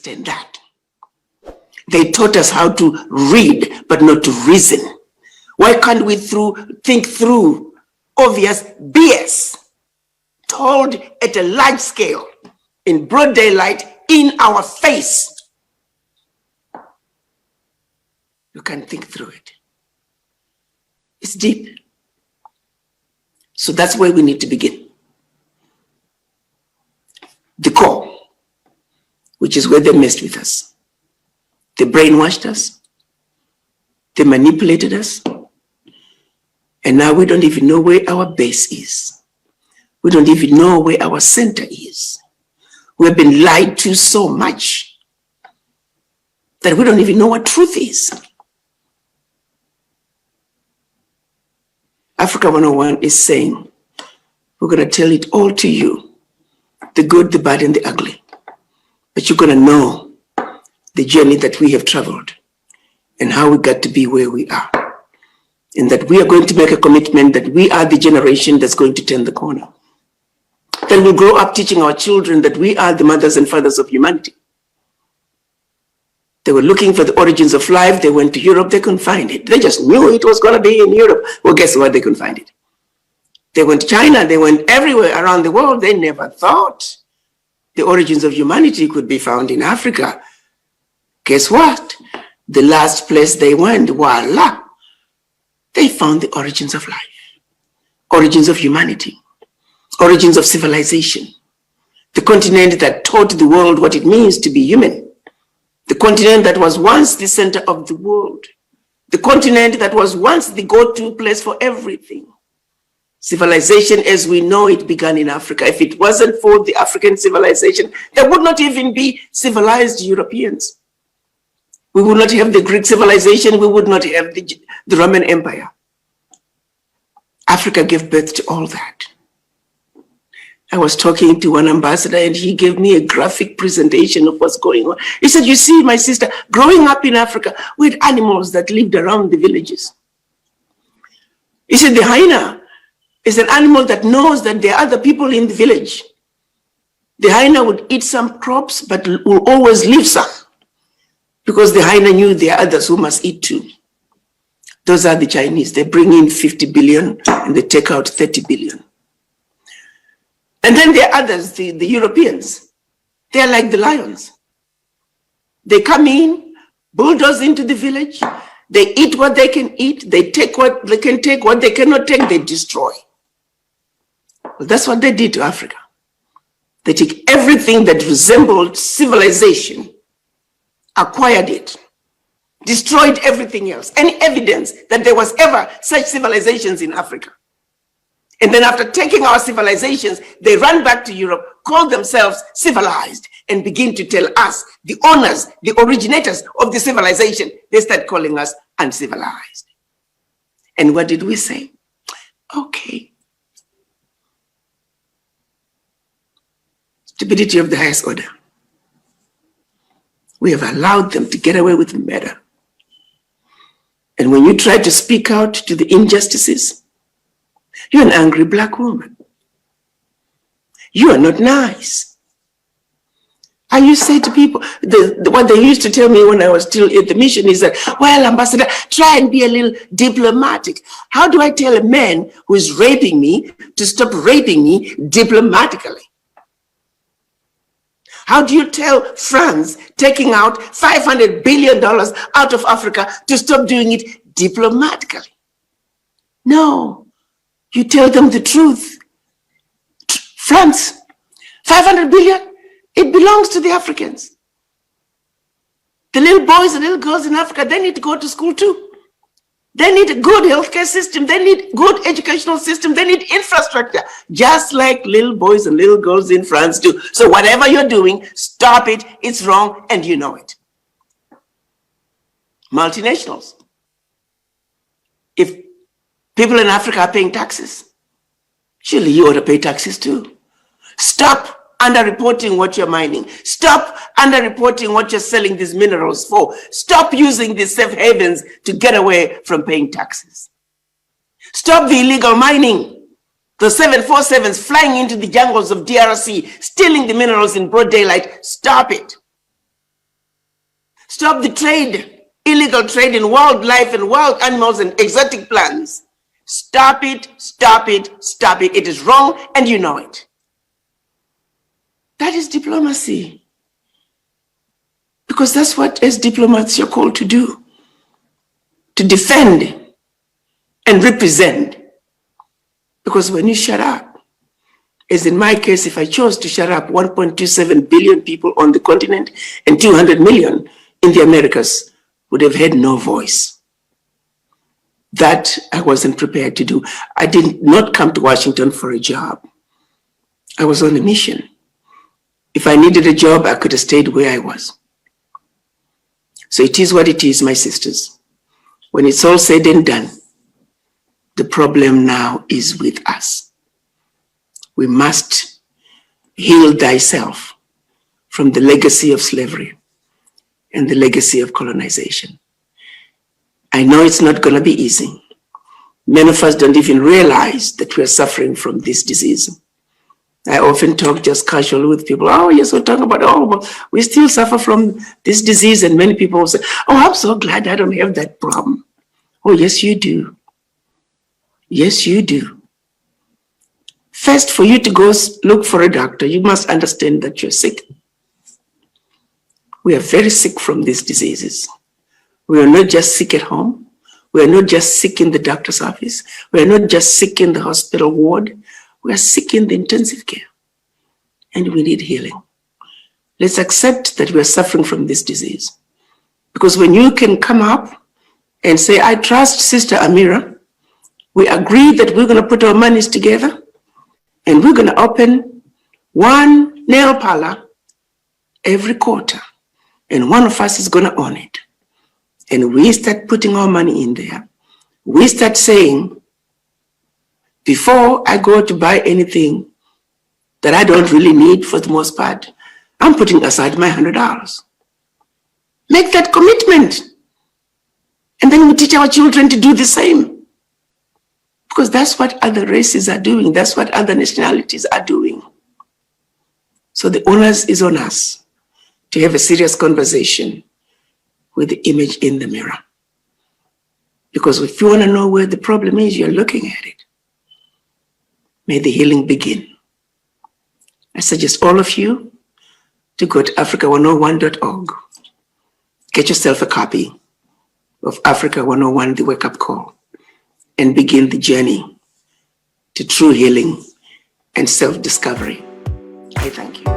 understand that. They taught us how to read, but not to reason. Why can't we think through obvious BS told at a large scale, in broad daylight, in our face? You can't think through it. It's deep. So that's where we need to begin. The core, which is where they messed with us. They brainwashed us. They manipulated us. And now we don't even know where our base is. We don't even know where our center is. We've been lied to so much that we don't even know what truth is. Africa 101 is saying, we're going to tell it all to you, the good, the bad, and the ugly. But you're going to know the journey that we have traveled and how we got to be where we are. And that we are going to make a commitment that we are the generation that's going to turn the corner. That we'll grow up teaching our children that we are the mothers and fathers of humanity. They were looking for the origins of life. They went to Europe. They couldn't find it. They just knew it was going to be in Europe. Well, guess what? They couldn't find it. They went to China. They went everywhere around the world. They never thought the origins of humanity could be found in Africa. Guess what? The last place they went, voila, they found the origins of life, origins of humanity, origins of civilization, the continent that taught the world what it means to be human. The continent that was once the center of the world. The continent that was once the go-to place for everything. Civilization as we know it began in Africa. If it wasn't for the African civilization, there would not even be civilized Europeans. We would not have the Greek civilization. We would not have the Roman Empire. Africa gave birth to all that. I was talking to one ambassador and he gave me a graphic presentation of what's going on. He said, you see, my sister, growing up in Africa, we had animals that lived around the villages. He said, the hyena is an animal that knows that there are other people in the village. The hyena would eat some crops, but will always leave some because the hyena knew there are others who must eat too. Those are the Chinese. They bring in 50 billion and they take out 30 billion. And then there are others, the Europeans. They're like the lions. They come in, bulldoze into the village. They eat what they can eat. They take what they can take. What they cannot take, they destroy. Well, that's what they did to Africa. They took everything that resembled civilization, acquired it, destroyed everything else, any evidence that there was ever such civilizations in Africa. And then after taking our civilizations, they run back to Europe, call themselves civilized, and begin to tell us, the owners, the originators of the civilization, they start calling us uncivilized. And what did we say? Okay. Stupidity of the highest order. We have allowed them to get away with murder. And when you try to speak out to the injustices, you're an angry black woman. You are not nice. I used to say to people, what they used to tell me when I was still at the mission is that, well, Ambassador, try and be a little diplomatic. How do I tell a man who is raping me to stop raping me diplomatically? How do you tell France taking out $500 billion out of Africa to stop doing it diplomatically? No. You tell them the truth. France, 500 billion, it belongs to the Africans. The little boys and little girls in Africa, they need to go to school too. They need a good healthcare system. They need good educational system. They need infrastructure, just like little boys and little girls in France do. So whatever you're doing, stop it. It's wrong, and you know it. Multinationals. If people in Africa are paying taxes, surely you ought to pay taxes too. Stop underreporting what you're mining. Stop underreporting what you're selling these minerals for. Stop using these safe havens to get away from paying taxes. Stop the illegal mining. The 747s flying into the jungles of DRC, stealing the minerals in broad daylight. Stop it. Stop the trade, illegal trade in wildlife and wild animals and exotic plants. Stop it, stop it, stop it. It is wrong and you know it. That is diplomacy. Because that's what as diplomats you're called to do. To defend and represent. Because when you shut up, as in my case, if I chose to shut up 1.27 billion people on the continent and 200 million in the Americas would have had no voice. That I wasn't prepared to do. I did not come to Washington for a job. I was on a mission. If I needed a job, I could have stayed where I was. So it is what it is, my sisters. When it's all said and done, the problem now is with us. We must heal thyself from the legacy of slavery and the legacy of colonization. I know it's not going to be easy. Many of us don't even realize that we're suffering from this disease. I often talk just casually with people, oh yes, we're talking about, oh, but we still suffer from this disease. And many people will say, oh, I'm so glad I don't have that problem. Oh, yes, you do. Yes, you do. First, for you to go look for a doctor, you must understand that you're sick. We are very sick from these diseases. We are not just sick at home. We are not just sick in the doctor's office. We are not just sick in the hospital ward. We are sick in the intensive care. And we need healing. Let's accept that we are suffering from this disease. Because when you can come up and say, I trust Sister Amira, we agree that we're going to put our monies together and we're going to open one nail parlor every quarter. And one of us is going to own it. And we start putting our money in there. We start saying, before I go to buy anything that I don't really need for the most part, I'm putting aside my $100. Make that commitment. And then we teach our children to do the same. Because that's what other races are doing. That's what other nationalities are doing. So the onus is on us to have a serious conversation with the image in the mirror. Because if you want to know where the problem is, you're looking at it. May the healing begin. I suggest all of you to go to africa101.org. Get yourself a copy of Africa 101, The Wake Up Call, and begin the journey to true healing and self-discovery. I thank you.